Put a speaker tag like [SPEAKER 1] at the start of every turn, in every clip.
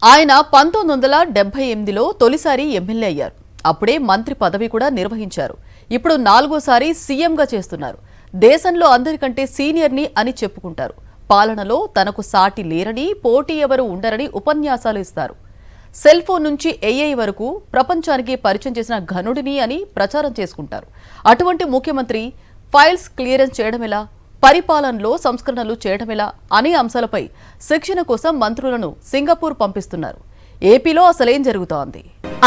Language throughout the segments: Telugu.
[SPEAKER 1] ఆయన 1978లో తొలిసారి ఎమ్మెల్యే అయ్యారు. అప్పుడే మంత్రి పదవి కూడా నిర్వహించారు. ఇప్పుడు 4గోసారి సీఎంగా చేస్తున్నారు. దేశంలో అందరికంటే సీనియర్ని అని చెప్పుకుంటారు. పాలనలో తనకు సాటి లేరని, పోటీ ఎవరు ఉండరని ఉపన్యాసాలు ఇస్తారు. సెల్ ఫోన్ నుంచి ఏఐ వరకు ప్రపంచానికి పరిచయం చేసిన ఘనుడిని అని ప్రచారం చేసుకుంటారు. అటువంటి ముఖ్యమంత్రి ఫైల్స్ క్లియరెన్స్ చేయడమెలా, పరిపాలనలో సంస్కరణలు చేయడమెలా అనే అంశాలపై శిక్షణ కోసం మంత్రులను సింగపూర్ పంపిస్తున్నారు. ఏపీలో అసలేం జరుగుతోంది?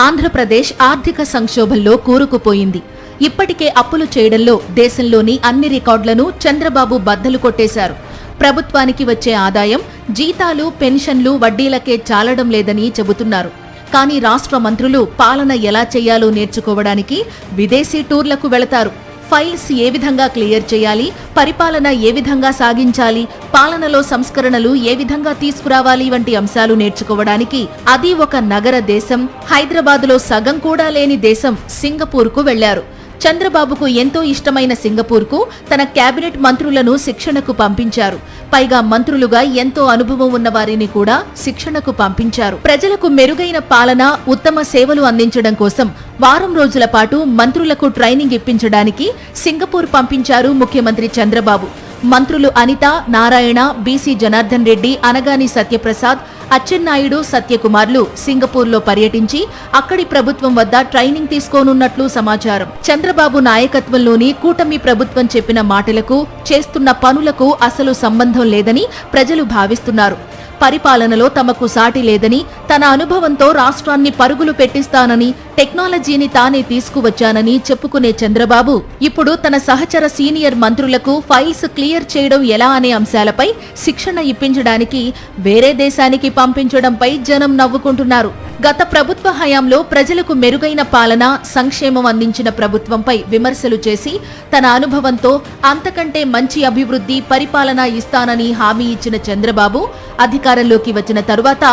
[SPEAKER 2] ఆంధ్రప్రదేశ్ ఆర్థిక సంక్షోభంలో కూరుకుపోయింది. ఇప్పటికే అప్పులు చేయడంలో దేశంలోని అన్ని రికార్డులను చంద్రబాబు బద్దలు కొట్టేశారు. ప్రభుత్వానికి వచ్చే ఆదాయం జీతాలు, పెన్షన్లు, వడ్డీలకే చాలడం లేదని చెబుతున్నారు. కానీ రాష్ట్ర మంత్రులు పాలన ఎలా చేయాలో నేర్చుకోవడానికి విదేశీ టూర్లకు వెళతారు. ఫైల్స్ ఏ విధంగా క్లియర్ చేయాలి, పరిపాలన ఏ విధంగా సాగించాలి, పాలనలో సంస్కరణలు ఏ విధంగా తీసుకురావాలి వంటి అంశాలు నేర్చుకోవడానికి అది ఒక నగర దేశం, హైదరాబాదులో సగం కూడా లేని దేశం సింగపూర్కు వెళ్లారు. చంద్రబాబుకు ఎంతో ఇష్టమైన సింగపూర్కు తన కేబినెట్ మంత్రులను శిక్షణకు పంపించారు. పైగా మంత్రులుగా ఎంతో అనుభవం ఉన్న వారిని కూడా శిక్షణకు పంపించారు. ప్రజలకు మెరుగైన పాలన, ఉత్తమ సేవలు అందించడం కోసం వారం రోజుల పాటు మంత్రులకు ట్రైనింగ్ ఇప్పించడానికి సింగపూర్ పంపించారు ముఖ్యమంత్రి చంద్రబాబు. మంత్రులు అనిత, నారాయణ, బీసీ జనార్దన్ రెడ్డి, అనగాని సత్యప్రసాద్, అచ్చెన్నాయుడు, సత్యకుమార్లు సింగపూర్లో పర్యటించి అక్కడి ప్రభుత్వం వద్ద ట్రైనింగ్ తీసుకోనున్నట్లు సమాచారం. చంద్రబాబు నాయకత్వంలోని కూటమి ప్రభుత్వం చెప్పిన మాటలకు, చేస్తున్న పనులకు అసలు సంబంధం లేదని ప్రజలు భావిస్తున్నారు. పరిపాలనలో తమకు సాటి లేదని, తన అనుభవంతో రాష్ట్రాన్ని పరుగులు పెట్టిస్తానని, టెక్నాలజీని తానే తీసుకువచ్చానని చెప్పుకునే చంద్రబాబు ఇప్పుడు తన సహచర సీనియర్ మంత్రులకు ఫైల్స్ క్లియర్ చేయడం ఎలా అనే అంశాలపై శిక్షణ ఇప్పించడానికి వేరే దేశానికి పంపించడంపై జనం నవ్వుకుంటున్నారు. గత ప్రభుత్వ హయాంలో ప్రజలకు మెరుగైన పాలన, సంక్షేమం అందించిన ప్రభుత్వంపై విమర్శలు చేసి తన అనుభవంతో అంతకంటే మంచి అభివృద్ధి, పరిపాలన ఇస్తానని హామీ ఇచ్చిన చంద్రబాబు అధికారంలోకి వచ్చిన తరువాత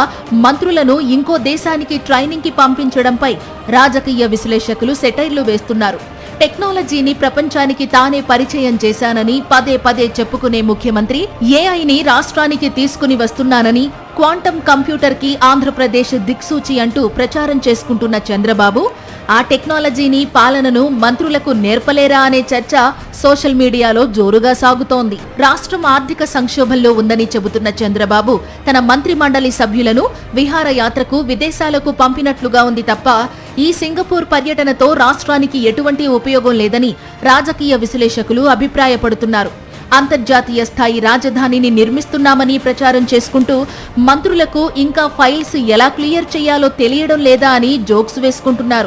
[SPEAKER 2] మంత్రులను ఇంకో దేశానికి ట్రైనింగ్కి పంపించడంపై రాజకీయ విశ్లేషకులు సెటైర్లు వేస్తున్నారు. టెక్నాలజీని ప్రపంచానికి తానే పరిచయం చేశానని పదే పదే చెప్పుకునే ముఖ్యమంత్రి ఏఐని రాష్ట్రానికి తీసుకుని వస్తున్నానని, క్వాంటమ్ కంప్యూటర్ కి ఆంధ్రప్రదేశ్ దిక్సూచి అంటూ ప్రచారం చేసుకుంటున్న చంద్రబాబు ఆ టెక్నాలజీని, పాలనను మంత్రులకు నేర్పలేరా అనే చర్చ సోషల్ మీడియాలో జోరుగా సాగుతోంది. రాష్ట్రం ఆర్థిక సంక్షోభంలో ఉందని చెబుతున్న చంద్రబాబు తన మంత్రి మండలి సభ్యులను విహారయాత్రకు విదేశాలకు పంపినట్లుగా ఉంది తప్ప ఈ సింగపూర్ పర్యటనతో రాష్ట్రానికి ఎటువంటి ఉపయోగం లేదని రాజకీయ విశ్లేషకులు అభిప్రాయపడుతున్నారు. అంతర్జాతీయ స్థాయి రాజధానిని నిర్మిస్తున్నామని ప్రచారం చేసుకుంటూ మంత్రులకు ఇంకా ఫైల్స్ ఎలా క్లియర్ చేయాలో తెలియడం లేదా అని జోక్స్ వేసుకుంటున్నారు.